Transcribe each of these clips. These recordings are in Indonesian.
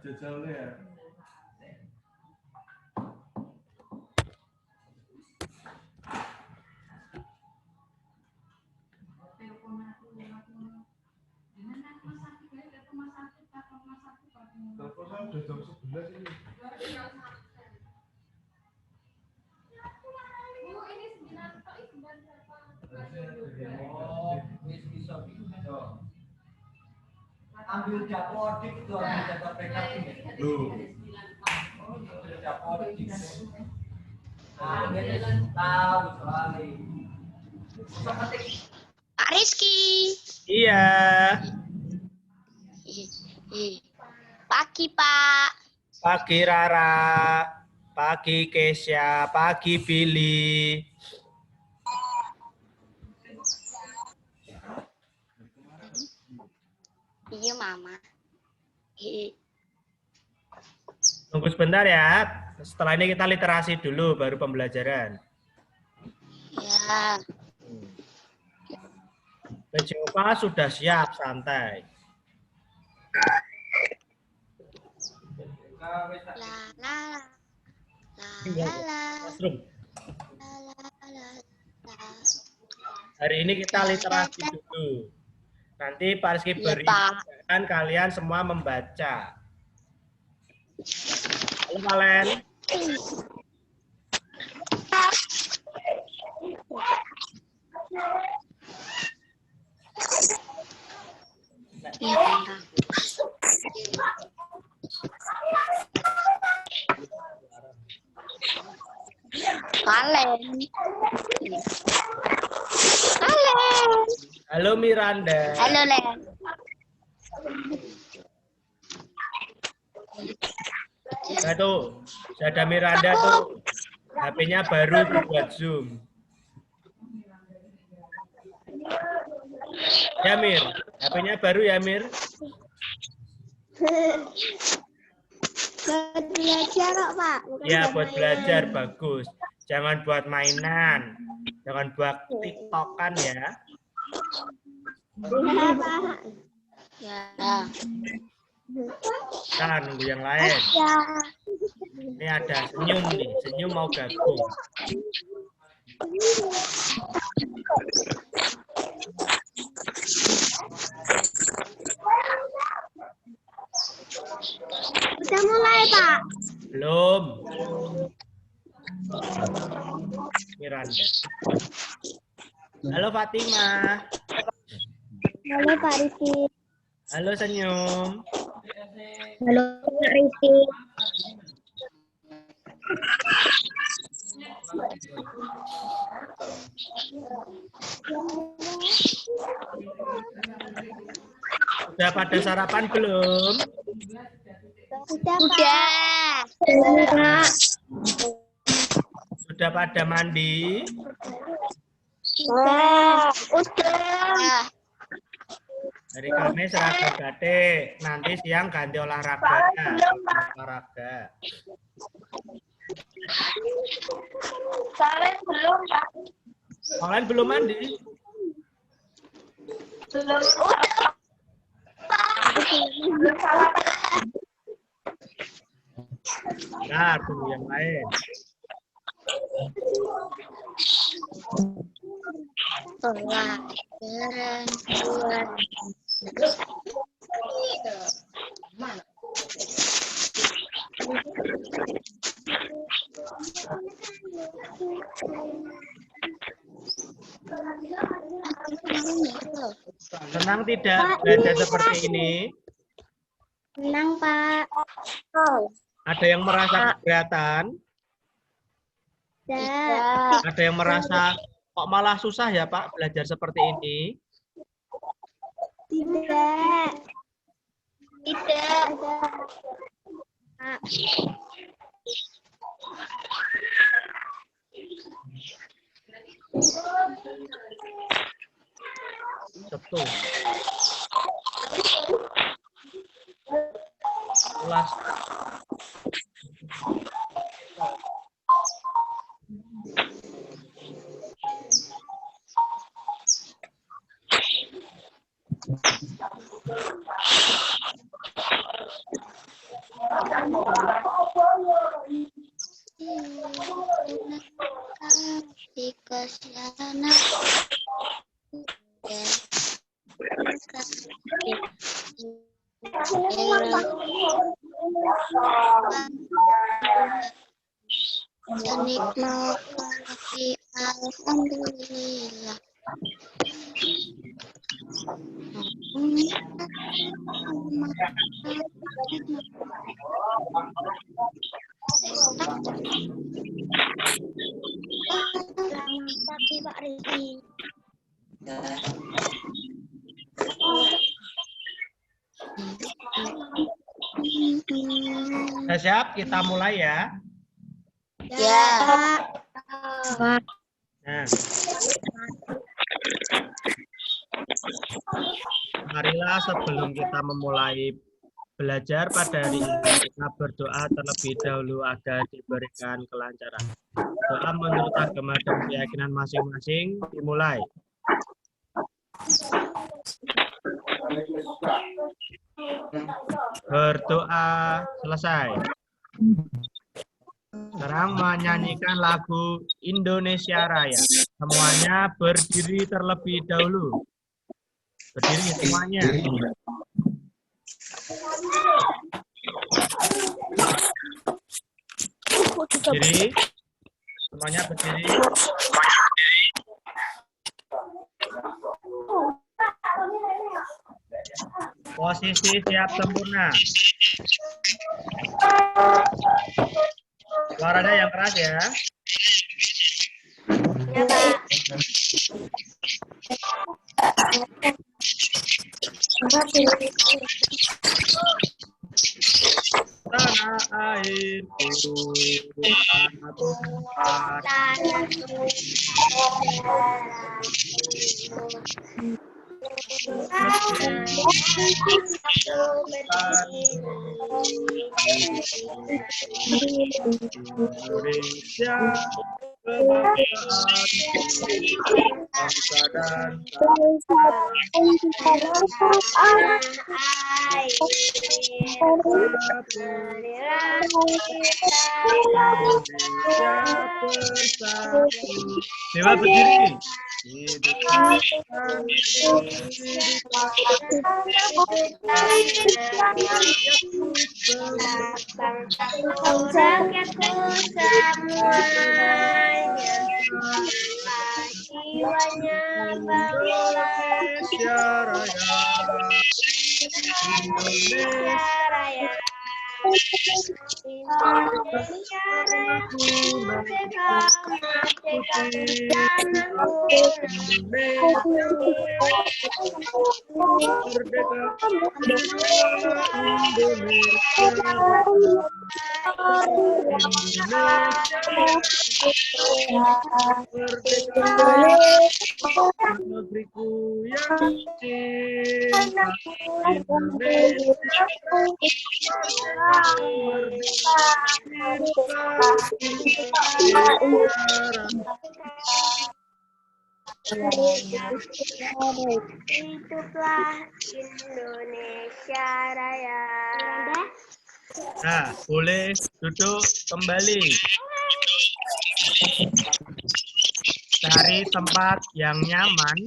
ya. Teleponnya udah jam 11 ini. Ambil dapodik itu, ambil data backup ini. Ambil dapodik. Tahu soalnya. Pak Rizky. Iya. Pagi, Pak. Pagi Rara. Pagi Kesya. Pagi Billy. Iya, Mama. Tunggu sebentar ya. Setelah ini kita literasi dulu, baru pembelajaran. Ya. Jova sudah siap, santai. La la la la la. Hari ini kita literasi dulu. Nanti Pak Rizky beri dan kalian semua membaca. Halo Valen. Valen. Halo Miranda. Halo Len. Nah tuh, ada Miranda tuh. HP-nya baru buat Zoom. Ya Mir, HP-nya baru ya Mir? Buat belajar kok, Pak. Ya buat belajar, bagus. Jangan buat mainan. Jangan buat TikTokan ya. Ya, Pak. Ya. Nah, nunggu yang lain. Ya. Ini ada senyum nih, senyum mau gabung. Udah mulai, Pak. Belum. Miranda. Halo Fatima. Halo Pak Rizky. Halo senyum. Halo Pak Rizky. Sudah pada sarapan belum? Sudah. Sudah pada mandi? Udah. Hari Kamis seragam batik, nanti siang ganti olahraga. Olahraga. Kalian belum, Pak? Kalian belum mandi? Belum. Nah, tunggu yang lain. Pelajaran buat Senang tidak belajar seperti ini? Senang, Pak. Ada yang merasa keberatan? Tidak. Ada yang merasa kok malah susah ya Pak belajar seperti ini? Tidak. Tidak. Pak. Betul. Kelas. Alhamdulillah. Selamat pagi Pak Rizky. Sudah siap? Kita mulai ya. Ya. Nah, marilah sebelum kita memulai belajar pada hari ini, kita berdoa terlebih dahulu agar diberikan kelancaran. Doa menurut agama dan keyakinan masing-masing dimulai. Berdoa selesai. Sekarang menyanyikan lagu Indonesia Raya. Semuanya berdiri terlebih dahulu. Berdiri semuanya. Berdiri. Semuanya berdiri. Posisi siap sempurna. Suaranya yang keras ya. Ya, Pak. Tanah airku, tanah tempat Indonesia, kebangsaan bangsa dan Dewa berdiri. Indonesia Raya. Indonesia Raya. Negeriku yang cinta, Indonesia Hiduplah Indonesia Raya. Nah, boleh duduk kembali. Cari tempat yang nyaman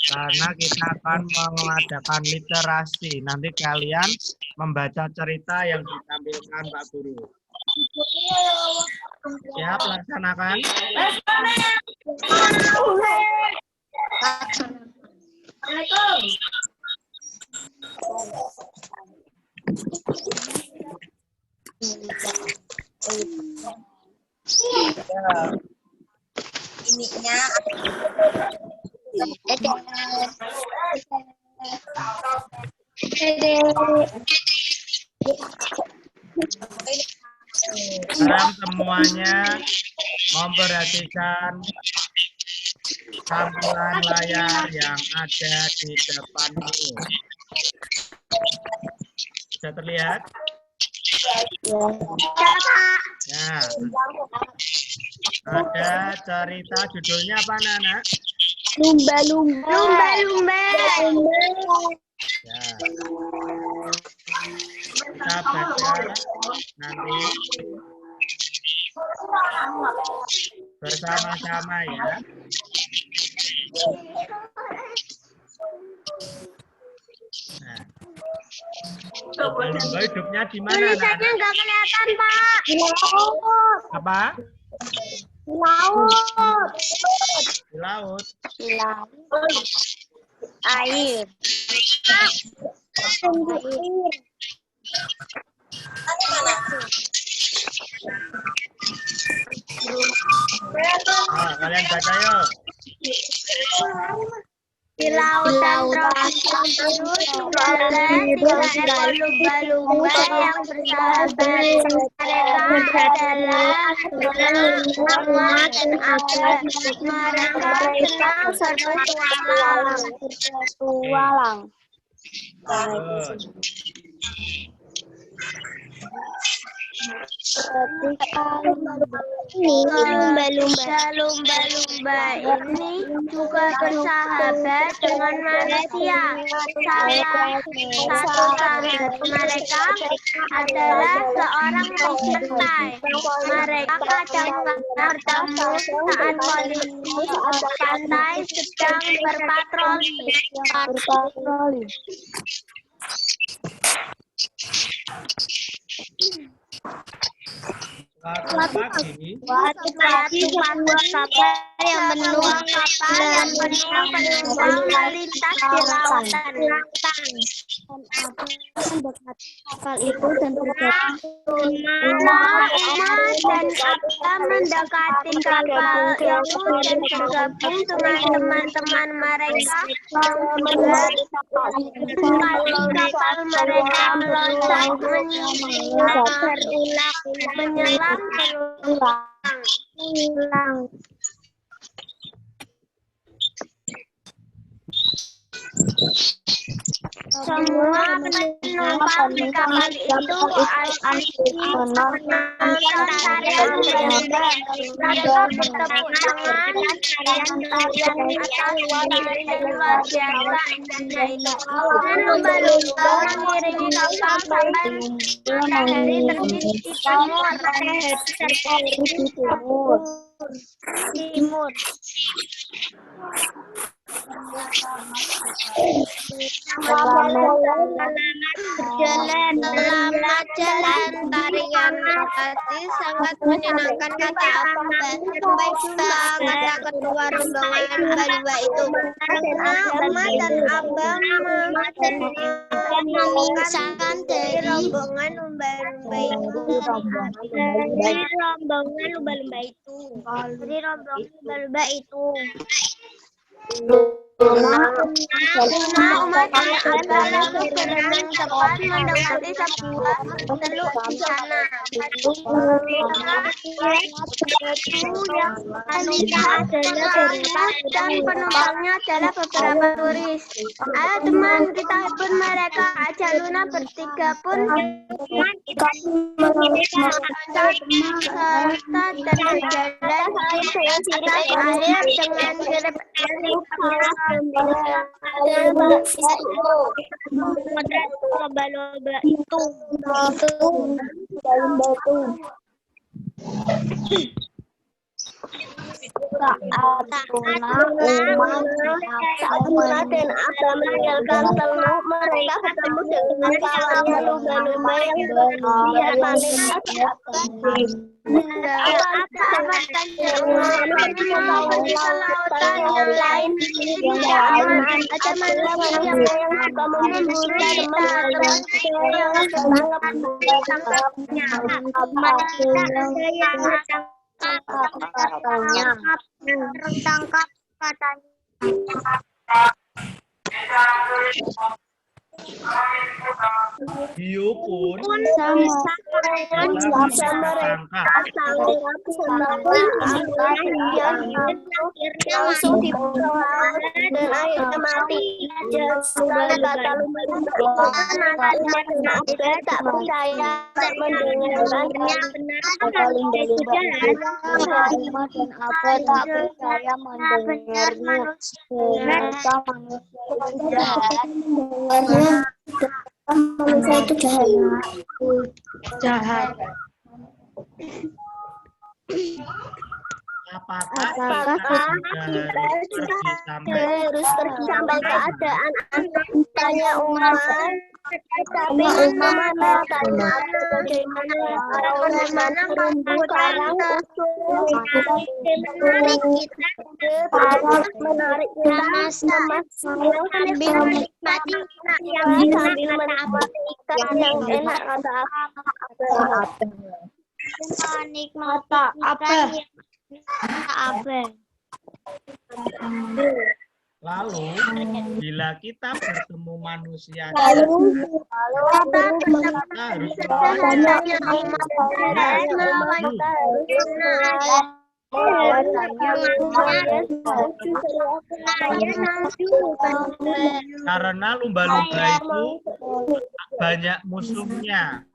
karena kita akan mengadakan literasi. Nanti kalian membaca cerita yang ditampilkan Pak Guru. Siap laksanakan? Ininya Sekarang semuanya memperhatikan tampilan layar yang ada di depanmu. Sudah terlihat? Ya. Ada cerita judulnya apa, Nana? lumba-lumba. Ya. kita baca nanti bersama-sama ya. Nah, lumba-lumba hidupnya di mana? Tulisannya nggak kelihatan, Pak. Di laut. Apa? Di laut. Di laut. Di laut. Air. Nah, kalian baca yuk. Di lautan tropis terus ada 3 lumba-lumba yang bersahabat. Mereka adalah Muhammad dan Abed. Mereka senang berpetualang. Lumba-lumba ini juga bersahabat dengan manusia. Salah satu sahabat mereka adalah seorang pencintai. Mereka kadang bertemu saat polisi pantai sedang berpatroli. Suatu pagi, Suatu kapal yang penuh penumpang melintas di lautan. Kapal itu dan dan Abba mendekati kapal itu dan bergabung dengan teman-teman mereka yang juga kapal mereka meloncat menyelam pulang. Semua penumpang di kapal itu asik menonton tarian lumba. Mereka bertepuk tangan tarian atas yang luar biasa dan lumba-lumba mengiringi kapal sampai dari terbit di timur. Selamat jalan tarian merpati sangat menyenangkan, kata Abba. Baiklah, kata ketua rombongan lumba-lumba itu. Karena Umma dan Abba mengisahkan dari rombongan lumba-lumba itu. Dari rombongan lumba-lumba itu. Umat adalah kebenaran tepat mendekati sebuah teluk di sana. Wanita adalah beberapa dan penumpangnya adalah beberapa turis. Ayo teman, kita hibur mereka. Ajak Luna bertiga pun serta terjalan atas air dengan grip lumba-lumba itu. Luna dan Abba meninggalkan teluk, mereka bertemu dengan kawannya lumba-lumba yang tertangkap katanya. hiu pun langsung dibunuh dan akhirnya mati. Kata lumba-lumba tak percaya dan mendengarkannya. Kata lumba-lumba dan Abba tak percaya mendengarnya. Ternyata manusia itu jahat. jahat. Apakah kita harus pergi sampai keadaan tanya umat tapi bagaimana terumbu karang usul menarik kita menarik sambil menikmati yang sambil menikmati ikan yang enak kata menikmati apa. Lalu bila kita bertemu manusia karena lumba-lumba itu banyak musuhnya.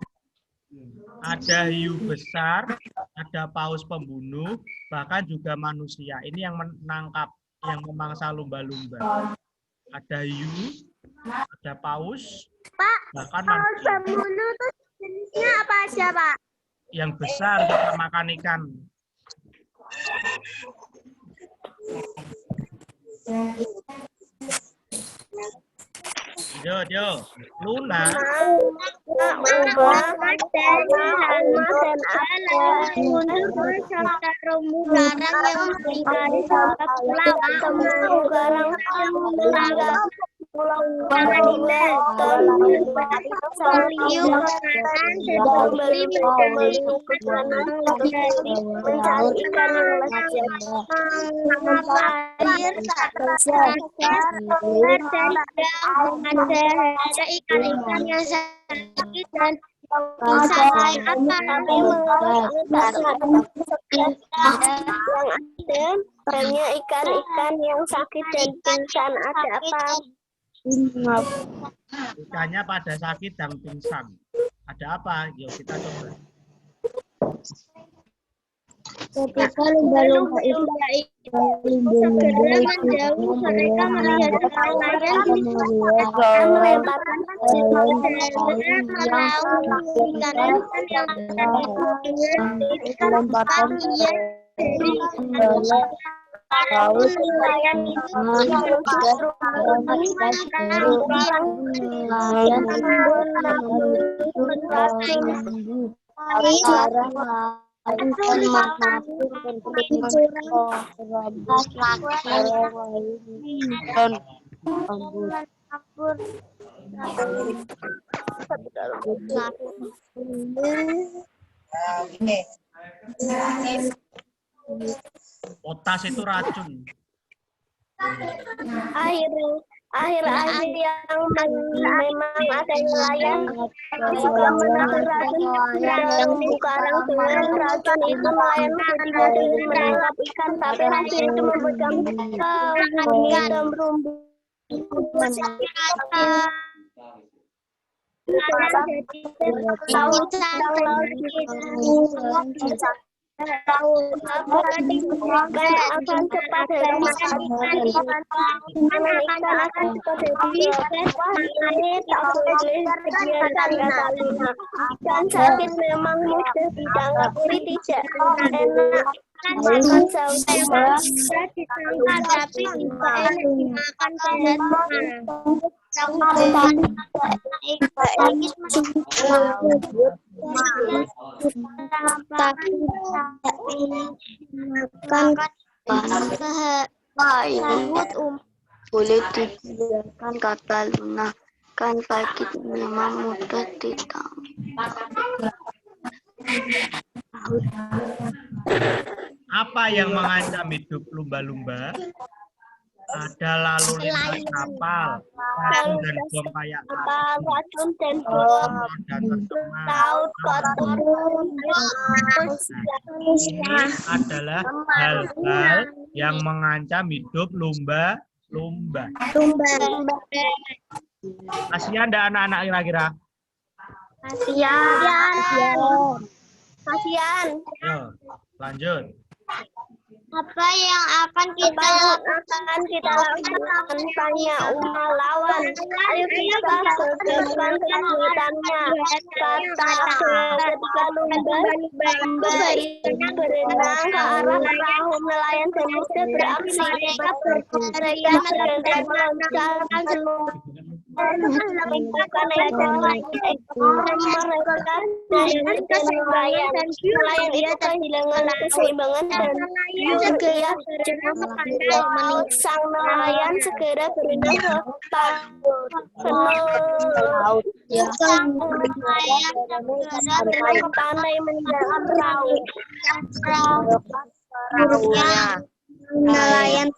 Ada hiu besar, ada paus pembunuh, bahkan juga manusia. Ini yang menangkap, yang memangsa lumba-lumba. Ada hiu, ada paus, bahkan Paus manusia. pembunuh itu jenisnya apa aja, Pak? Yang besar kita makan ikan. Yo, Luna. Terumbu karang yang meninggali terumbu karang ada ikan-ikan yang sakit dan bisa banyak ikan-ikan yang sakit dan pingsan. Ada apa? Ikannya pada sakit dan pingsan. Ada apa? Yuk kita coba. Ketika lumba-lumba itu menjauh, mereka melihat nelayan melemparkan ikan-ikan yang nelayan Potas itu racun. Akhir-akhir yang memang ada nelayan juga menangkap racun yang karang dengan racun itu nelayan dengan menangkap ikan, tapi racun itu membuat ikan berumbu. Akan cepat dan sakit memang mudah dianggap tidak enak makan saus bisa ditangkap tapi juga enak dimakan boleh dibiarkan, kata Luna, kan sakit memang mudah ditangkap. Apa yang mengancam hidup lumba-lumba? Ada lalu lintas kapal, racun dan bom kayak racun dan bom dan tercemar. laut kotor. Ini adalah hal-hal yang mengancam hidup lumba-lumba. Kasihan enggak anak-anak kira-kira? Kasihan. Yo, lanjut. Apa yang akan kita lakukan? Tanya Uma lawan. Ayo kita sebutkan kegiatannya. Kata ketika lumba berenang ke arah perahu nelayan samudra beraksi. Mereka bergantian melancarkan seluruh nelayan itu kehilangan keseimbangan dan segera sang nelayan segera berenang ke pantai meninggalkan perahu. Nelayan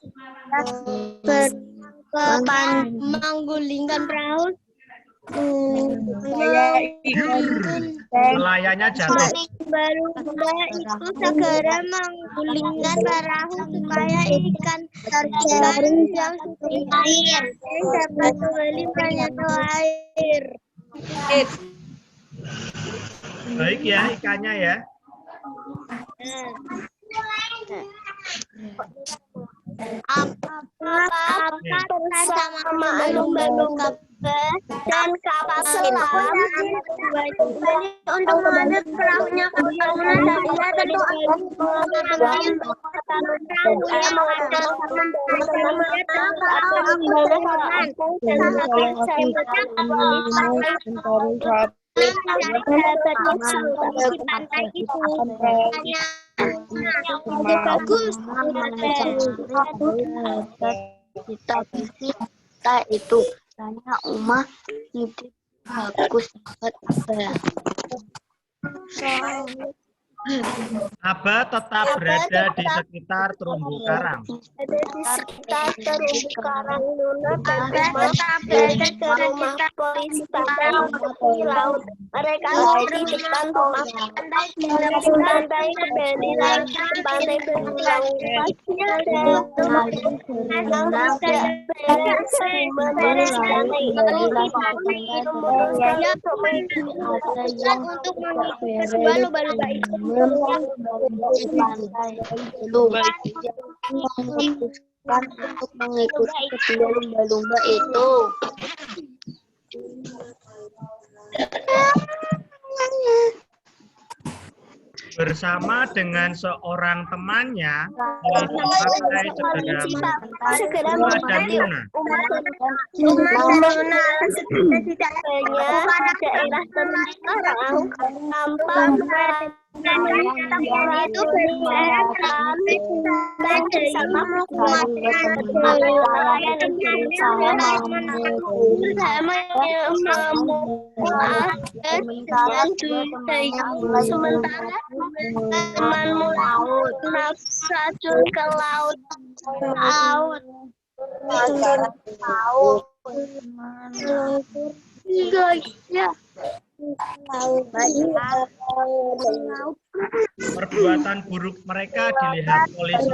menggulingkan perahu. Nelayannya jatuh. Berubah itu segera menggulingkan perahu supaya ikan terjaring yang sedikit dapat kembali banyak air. Baik ya ikannya ya. Apa bersama lumba-lumba dan kapal selam untuk memanjat perahunya ke bangunan dan dia tentu mengambil perahu yang bagus kita itu tanya Uma itu bagus banget Aba tetap berada di sekitar terumbu karang. di sekitar terumbu karang lunak dan tetap berada di rumah polisi pantai laut. Mereka berdiri di depan rumah pantai kembali lagi ke pantai berulang. Untuk kedua lumba-lumba itu memutuskan untuk mengikuti kedua lumba-lumba itu. Bersama dengan seorang temannya memakai segera menuju Luna tidak banyak daerah terumbu karang tanpa itu berjalan bersama sementara temanmu terjun ke laut. Perbuatan buruk mereka dilihat polisi.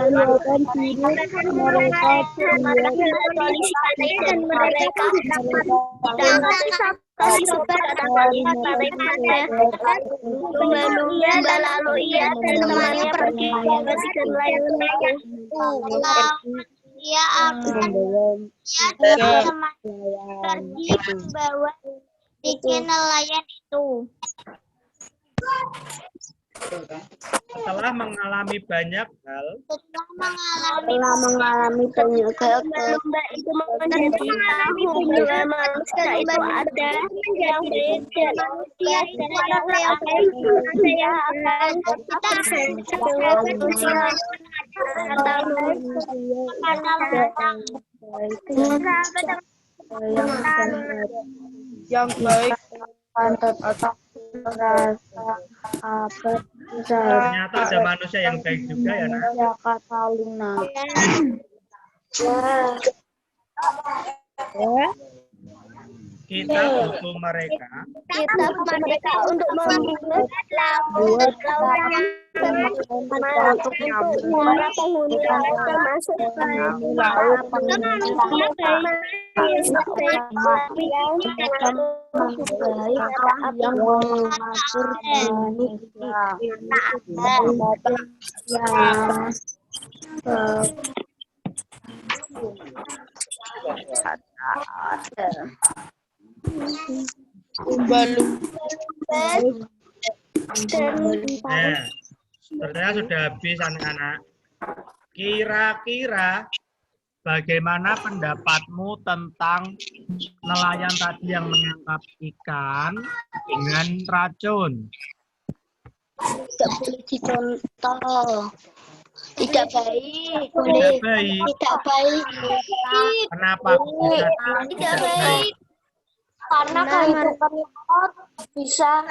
Lumba-lumba lalu ia dan temannya pergi ke nelayan. Ia akan pergi membawa ikan nelayan itu. Setelah mengalami banyak hal, mengalami banyak hal, lumba itu mengalami hubungan manusia itu ada yang beda. Manusia itu adalah apa yang akan kita yang baik pantat otak rasa apa ternyata ada manusia yang baik juga ya, Nak. kata Luna. Kita butuh mereka. Untuk membuat laut para penghuni termasuk laut yang mengatur Nah, sepertinya sudah habis anak-anak. Kira-kira bagaimana pendapatmu tentang nelayan tadi yang menangkap ikan dengan racun? Tidak boleh dicontoh. Tidak baik. Tidak baik. Tidak baik. Kenapa kok bisa tidak baik? Karena kehidupan laut bisa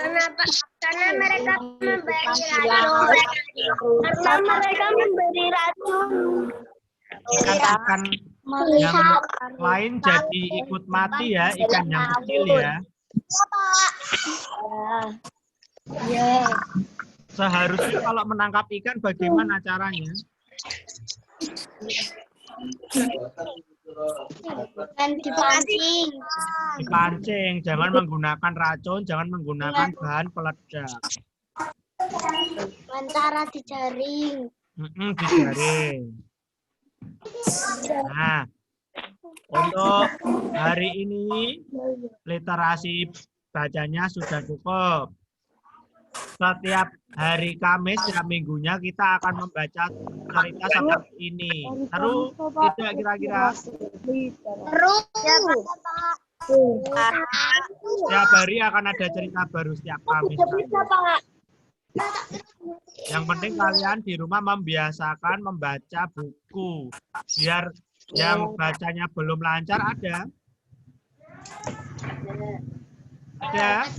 Karena mereka memberi racun. Karena mereka memberi racun. Ikan-ikan yang lain jadi ikut mati ya, ikan yang kecil ya. Ya. Seharusnya kalau menangkap ikan bagaimana caranya? Dan dipancing. Dipancing, jangan menggunakan racun, jangan menggunakan bahan peledak. Antara dijaring. Dijaring. Nah, untuk hari ini literasi bacanya sudah cukup. Setiap hari Kamis setiap minggunya kita akan membaca cerita seperti ini. Seru tidak kira-kira? Terus. Setiap hari akan ada cerita baru setiap Kamis. Yang penting kalian di rumah membiasakan membaca buku. Biar yang bacanya belum lancar ada. Ada.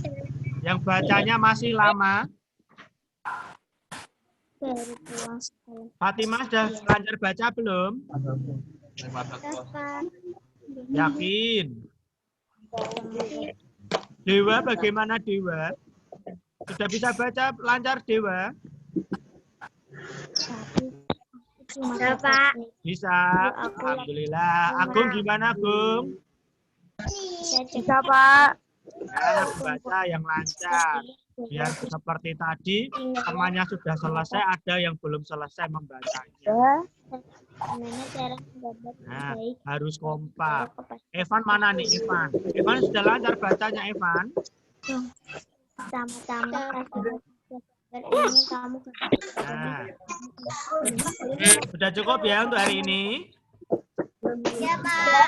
Yang bacanya masih lama. Fatimah sudah lancar baca belum? Yakin? Dewa bagaimana Dewa? Sudah bisa baca lancar Dewa? Bisa, Pak. Bisa. Alhamdulillah. Agung gimana Agung? Bisa, Pak. Ya, baca yang lancar. Biar seperti tadi, temannya sudah selesai, ada yang belum selesai membacanya. Nah, harus kompak. Evan mana nih, Evan? Evan sudah lancar bacanya, Evan? Sama-sama. Ini kamu. Nah, sudah cukup ya untuk hari ini? Ya, Pak.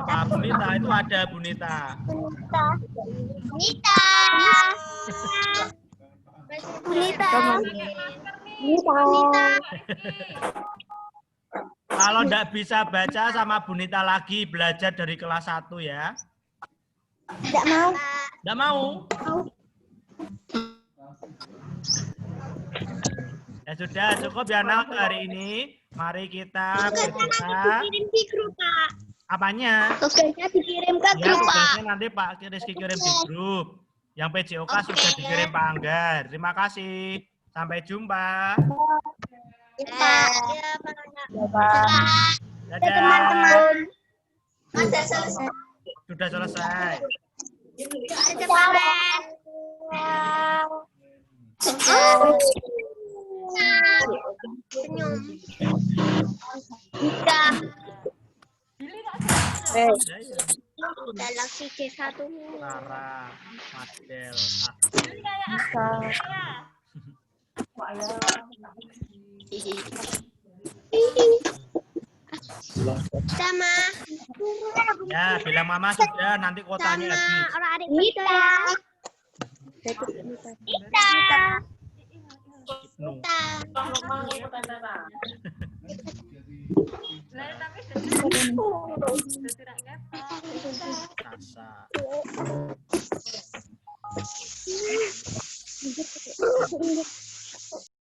Pak Bunita itu ada Bunita. Bunita. Kalau enggak bisa baca sama Bunita lagi, belajar dari kelas 1 ya. Tidak mau. Enggak mau? Ya sudah, cukup ya Nak untuk hari ini. Mari kita berdoa. Kirim di grup, Pak. Apanya? Tugasnya dikirim ke Ya, grup, Pak. tugasnya nanti Pak Rizky kirim di grup. Yang PJOK sudah dikirim Pak Anggar. Terima kasih. Sampai jumpa. Ya, Pak. Dadah. Teman-teman. Sudah selesai. Kemarin. Senyum. Bisa. Ya, ya. Galaxy C1. Sarah, Madel. Sama. Ya, bilang Mama sudah, nanti kuotanya Sama habis. orang adik kita. Kita. Ibnu. Kita. Sasa.